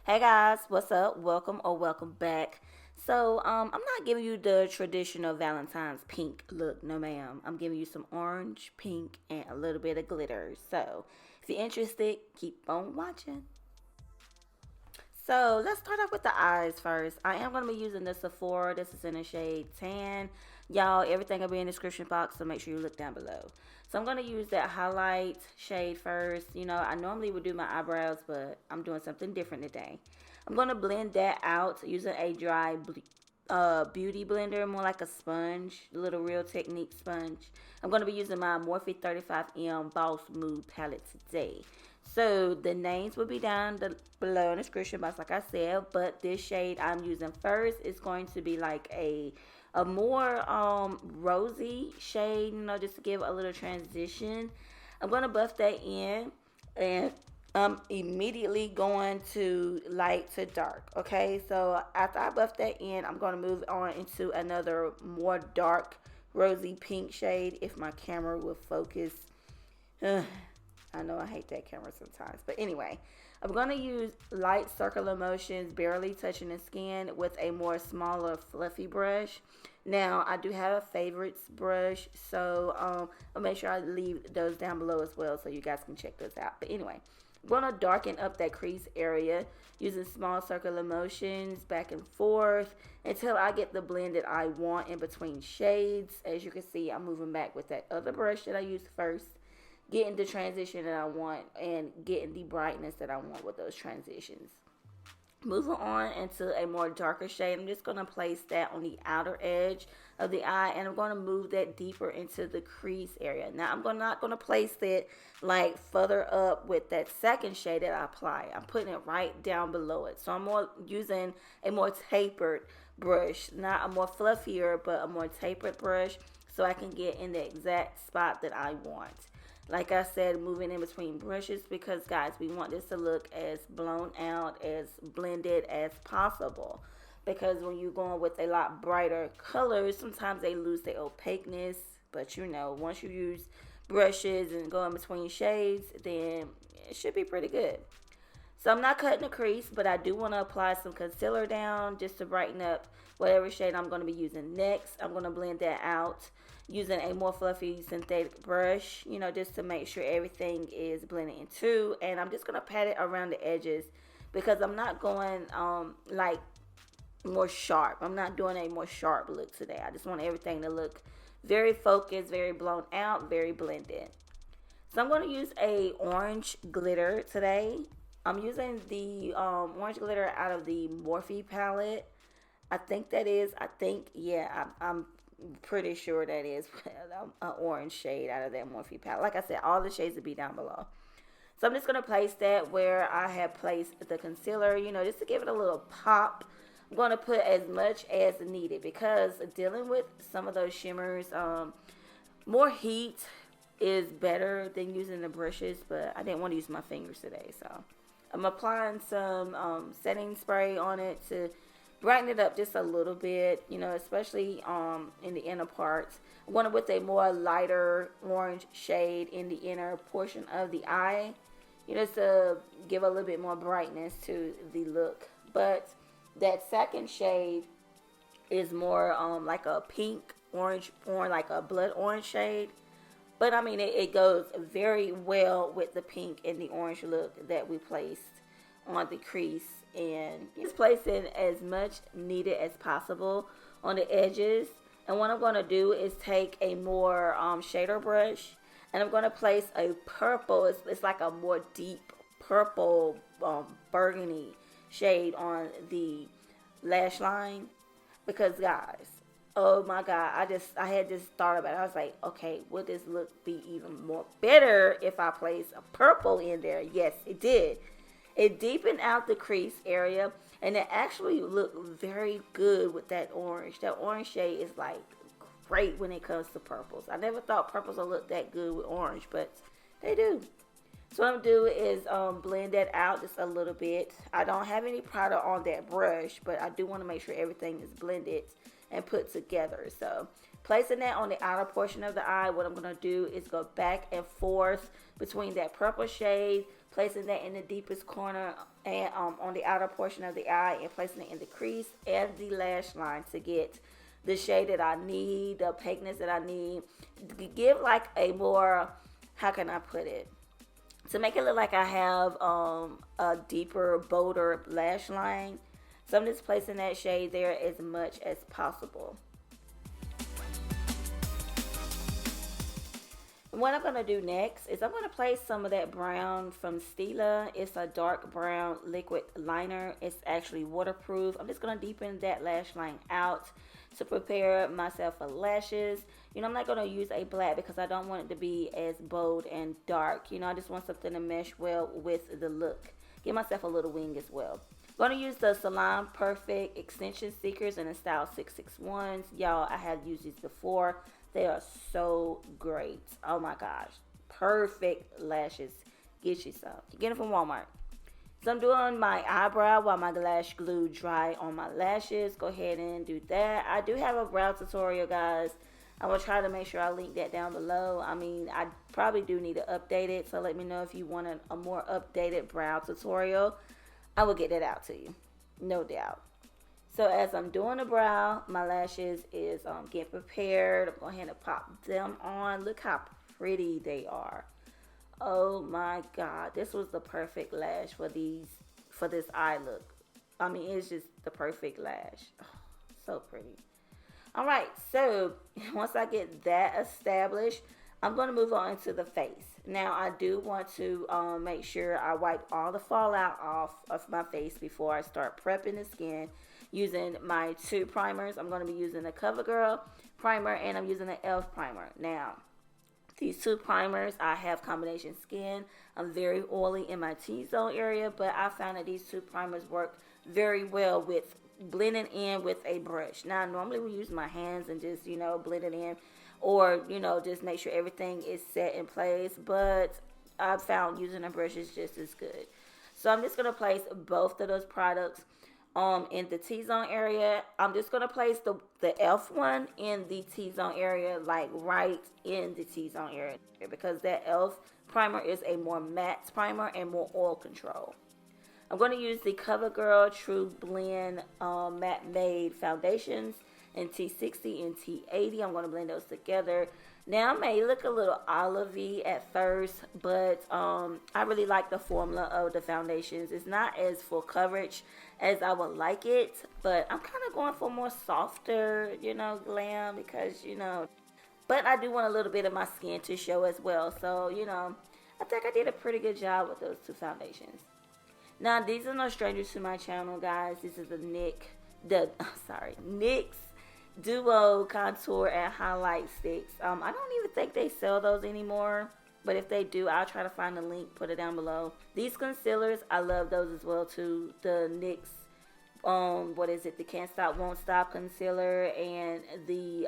Hey guys, what's up? Welcome or welcome back. I'm not giving you the traditional Valentine's pink look, no ma'am. I'm giving you some orange, pink, and a little bit of glitter. So, if you're interested, keep on watching. So let's start off with the eyes first. I am going to be using the Sephora. This is in the shade tan. Y'all, everything will be in the description box, so make sure you look down below. So I'm going to use that highlight shade first. You know, I normally would do my eyebrows, but I'm doing something different today. I'm going to blend that out using a dry beauty blender, more like a sponge, a little Real Technique sponge. I'm going to be using my Morphe 35M Boss Mood palette today. So the names will be down below in the description box, like I said. But this shade I'm using first is going to be like a more rosy shade, you know, just to give a little transition. I'm gonna buff that in, and I'm immediately going to light to dark. Okay, so after I buff that in, I'm gonna move on into another more dark rosy pink shade if my camera will focus. I know I hate that camera sometimes. But anyway, I'm going to use light circular motions, barely touching the skin with a more smaller fluffy brush. Now, I do have a favorites brush, so I'll make sure I leave those down below as well so you guys can check those out. But anyway, I'm going to darken up that crease area using small circular motions back and forth until I get the blend that I want in between shades. As you can see, I'm moving back with that other brush that I used first, getting the transition that I want and getting the brightness that I want with those transitions. Moving on into a more darker shade, I'm just going to place that on the outer edge of the eye, and I'm going to move that deeper into the crease area. Now, not going to place it like further up with that second shade that I apply. I'm putting it right down below it. So I'm more using a more tapered brush, not a more fluffier, but a more tapered brush, so I can get in the exact spot that I want. Like I said, moving in between brushes because, guys, we want this to look as blown out, as blended as possible. Because when you're going with a lot brighter colors, sometimes they lose their opaqueness. But, you know, once you use brushes and go in between shades, then it should be pretty good. So I'm not cutting the crease, but I do want to apply some concealer down just to brighten up whatever shade I'm going to be using next. I'm going to blend that out using a more fluffy synthetic brush, you know, just to make sure everything is blending in too. And I'm just going to pat it around the edges because I'm not going like more sharp. I'm not doing a more sharp look today. I just want everything to look very focused, very blown out, very blended. So I'm going to use a orange glitter today. I'm using the orange glitter out of the Morphe palette. I'm pretty sure that is an orange shade out of that Morphe palette. Like I said, all the shades will be down below. So I'm just going to place that where I have placed the concealer, you know, just to give it a little pop. I'm going to put as much as needed because dealing with some of those shimmers, more heat is better than using the brushes, but I didn't want to use my fingers today. So I'm applying some setting spray on it to brighten it up just a little bit, you know, especially in the inner parts. I want it with a more lighter orange shade in the inner portion of the eye, you know, to give a little bit more brightness to the look. But that second shade is more like a pink orange, or like a blood orange shade. But I mean, it goes very well with the pink and the orange look that we placed on the crease, and just placing as much needed as possible on the edges. And what I'm going to do is take a more shader brush, and I'm going to place a purple. It's like a more deep purple burgundy shade on the lash line because, guys, oh my god, I had just thought about it. I was like, okay, would this look be even more better if I place a purple in there? Yes, it did. It deepened out the crease area, and it actually looked very good with that orange. That orange shade is like great when it comes to purples. I never thought purples would look that good with orange, but they do. So what I'm going to do is blend that out just a little bit. I don't have any product on that brush, but I do want to make sure everything is blended and put together. So placing that on the outer portion of the eye, what I'm going to do is go back and forth between that purple shade, placing that in the deepest corner and on the outer portion of the eye, and placing it in the crease and the lash line to get the shade that I need, the opaqueness that I need, to give like a more, how can I put it, to make it look like I have a deeper, bolder lash line. So I'm just placing that shade there as much as possible. What I'm going to do next is I'm going to place some of that brown from Stila. It's a dark brown liquid liner. It's actually waterproof. I'm just going to deepen that lash line out to prepare myself for lashes. You know, I'm not going to use a black because I don't want it to be as bold and dark. You know, I just want something to mesh well with the look. Give myself a little wing as well. I'm going to use the Salon Perfect Extension Stickers in the style 661s. Y'all, I have used these before. They are so great. Oh my gosh. Perfect lashes. Get you some. You get them from Walmart. So I'm doing my eyebrow while my lash glue dry on my lashes. Go ahead and do that. I do have a brow tutorial, guys. I will try to make sure I link that down below. I mean, I probably do need to update it. So let me know if you want a more updated brow tutorial. I will get that out to you. No doubt. So as I'm doing the brow, my lashes is getting prepared. I'm going to pop them on. Look how pretty they are. Oh my God. This was the perfect lash for this eye look. I mean, it's just the perfect lash. Oh, so pretty. All right. So once I get that established, I'm going to move on to the face. Now, I do want to make sure I wipe all the fallout off of my face before I start prepping the skin. Using my two primers. I'm going to be using the Covergirl primer and I'm using the e.l.f. primer. Now, these two primers, I have combination skin. I'm very oily in my T-zone area, but I found that these two primers work very well with blending in with a brush. Now, normally we use my hands and just, you know, blend it in or, you know, just make sure everything is set in place, but I've found using a brush is just as good. So I'm just going to place both of those products in the T-zone area. I'm just going to place the e.l.f. one in the T-zone area, like right in the T-zone area, because that e.l.f. primer is a more matte primer and more oil control. I'm going to use the Covergirl True Blend Matte Made Foundations in T60 and T80. I'm going to blend those together. Now, it may look a little olivey at first, but I really like the formula of the foundations. It's not as full coverage as I would like it, but I'm kind of going for more softer, you know, glam because, you know, but I do want a little bit of my skin to show as well. So, you know, I think I did a pretty good job with those two foundations. Now, these are no strangers to my channel, guys. This is the NYX Duo Contour and Highlight Sticks. I don't even think they sell those anymore, but if they do, I'll try to find the link, put it down below. These concealers, I love those as well too. The NYX, what is it? The Can't Stop Won't Stop concealer and the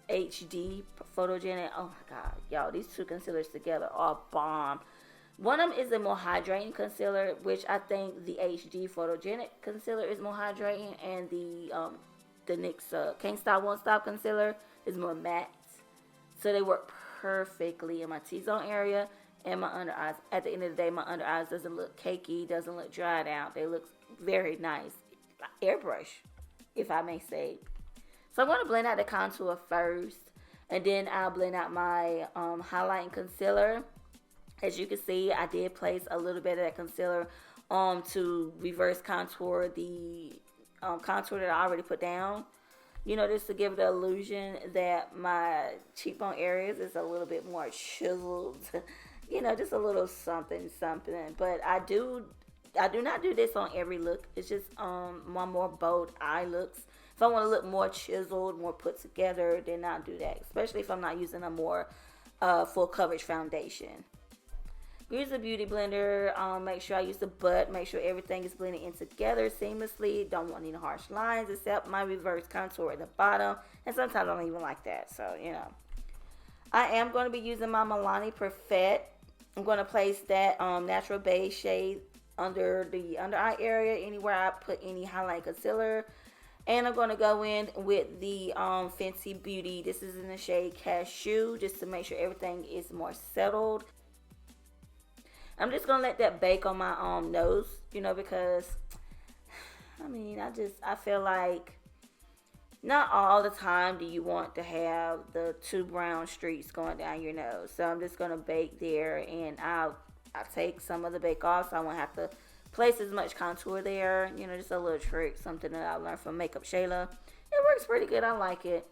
HD Photogenic. Oh my God, y'all, these two concealers together are bomb. One of them is a more hydrating concealer, which I think the HD Photogenic concealer is more hydrating, and the NYX Can't Stop Won't Stop concealer is more matte. So they work perfectly in my T-zone area and my under eyes. At the end of the day, my under eyes doesn't look cakey, doesn't look dried out. They look very nice. Airbrush, if I may say. So I'm going to blend out the contour first, and then I'll blend out my highlight and concealer. As you can see, I did place a little bit of that concealer to reverse contour the contour that I already put down. You know, just to give the illusion that my cheekbone areas is a little bit more chiseled. You know, just a little something. But I do not do this on every look. It's just my more bold eye looks. If I want to look more chiseled, more put together, then I'll do that. Especially if I'm not using a more full coverage foundation. Use a beauty blender. Make sure I use the butt. Make sure everything is blended in together seamlessly. Don't want any harsh lines except my reverse contour at the bottom. And sometimes I don't even like that. So, you know. I am going to be using my Milani Perfect. I'm going to place that natural beige shade under the under eye area. Anywhere I put any highlight concealer. And I'm going to go in with the Fenty Beauty. This is in the shade Cashew. Just to make sure everything is more settled. I'm just gonna let that bake on my nose, because I mean, I feel like not all the time do you want to have the two brown streaks going down your nose. So I'm just gonna bake there, and I'll take some of the bake off, so I won't have to place as much contour there. Just a little trick, something that I learned from Makeup Shayla. It works pretty good. I like it.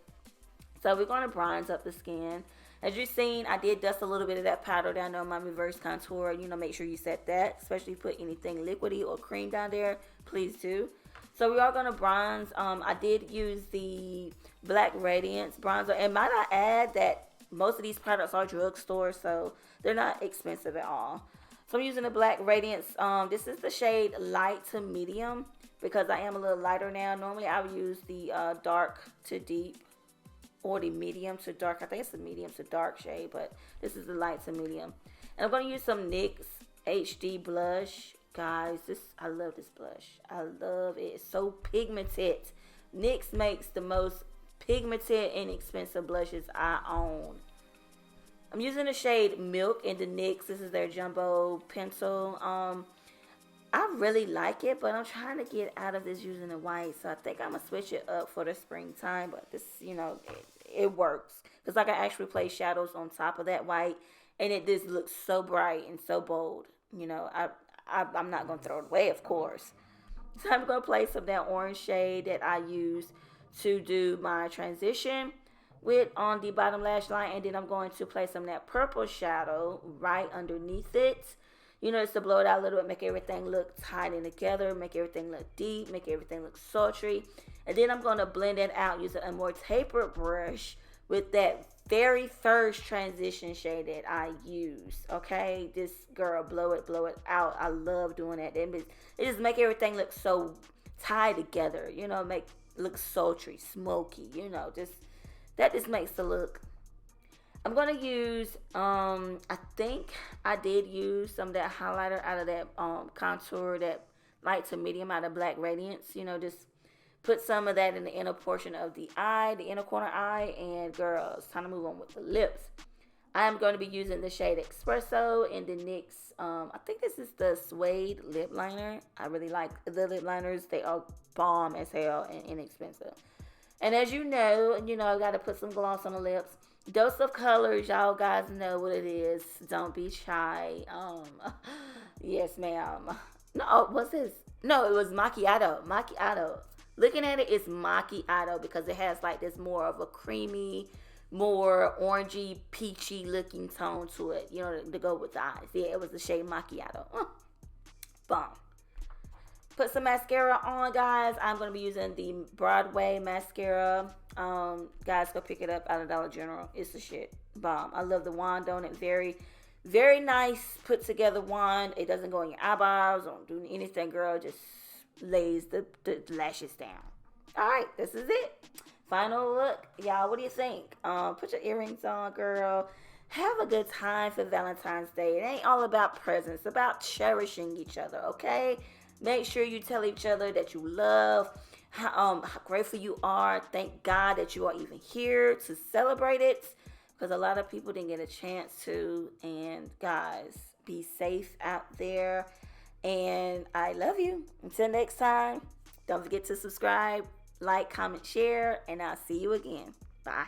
So we're gonna bronze up the skin. As you've seen, I did dust a little bit of that powder down on my reverse contour. Make sure you set that, especially put anything liquidy or cream down there. Please do. So we are going to bronze. I did use the Black Radiance bronzer. And might I add that most of these products are drugstore, so they're not expensive at all. So I'm using the Black Radiance. This is the shade light to medium because I am a little lighter now. Normally I would use the dark to deep or the medium to dark. I think it's the medium to dark shade, but this is the light to medium. And I'm going to use some NYX HD blush. Guys, I love this blush. I love it. It's so pigmented. NYX makes the most pigmented and expensive blushes I own. I'm using the shade Milk in the NYX. This is their jumbo pencil. I really like it, but I'm trying to get out of this using the white. So I think I'm going to switch it up for the springtime. But this, it works. Because I can actually place shadows on top of that white. And it just looks so bright and so bold. I'm not going to throw it away, of course. So I'm going to place some of that orange shade that I use to do my transition with on the bottom lash line. And then I'm going to place some of that purple shadow right underneath it. Just to blow it out a little bit, make everything look tight and together, make everything look deep, make everything look sultry. And then I'm going to blend it out using a more tapered brush with that very first transition shade that I use. Okay, this girl, blow it out. I love doing that. It just make everything look so tied together. Make look sultry, smoky. That just makes the look. I'm gonna use. I think I did use some of that highlighter out of that contour, that light to medium out of Black Radiance. Just put some of that in the inner portion of the eye, the inner corner eye, and girl, it's time to move on with the lips. I am going to be using the shade Espresso in the NYX. I think this is the Suede lip liner. I really like the lip liners. They are bomb as hell and inexpensive. And as you know, I got to put some gloss on the lips. Dose of Colors, y'all guys know what it is. Don't be shy. Yes, ma'am. No, what's this? No, it was Macchiato. Looking at it, it's macchiato because it has like this more of a creamy, more orangey, peachy looking tone to it, to go with the eyes. Yeah, it was the shade macchiato. Bomb. Put some mascara on, guys. I'm going to be using the Broadway mascara. Guys, go pick it up out of Dollar General. It's the shit. Bomb. I love the wand on it. Very, very nice put together wand. It doesn't go in your eyebrows. Don't do anything, girl. Just lays the lashes down. Alright, this is it. Final look. Y'all, what do you think? Put your earrings on, girl. Have a good time for Valentine's Day. It ain't all about presents. It's about cherishing each other, okay? Make sure you tell each other that you love, how grateful you are. Thank God that you are even here to celebrate it. Because a lot of people didn't get a chance to. And guys, be safe out there. And I love you. Until next time, don't forget to subscribe, like, comment, share, and I'll see you again. Bye.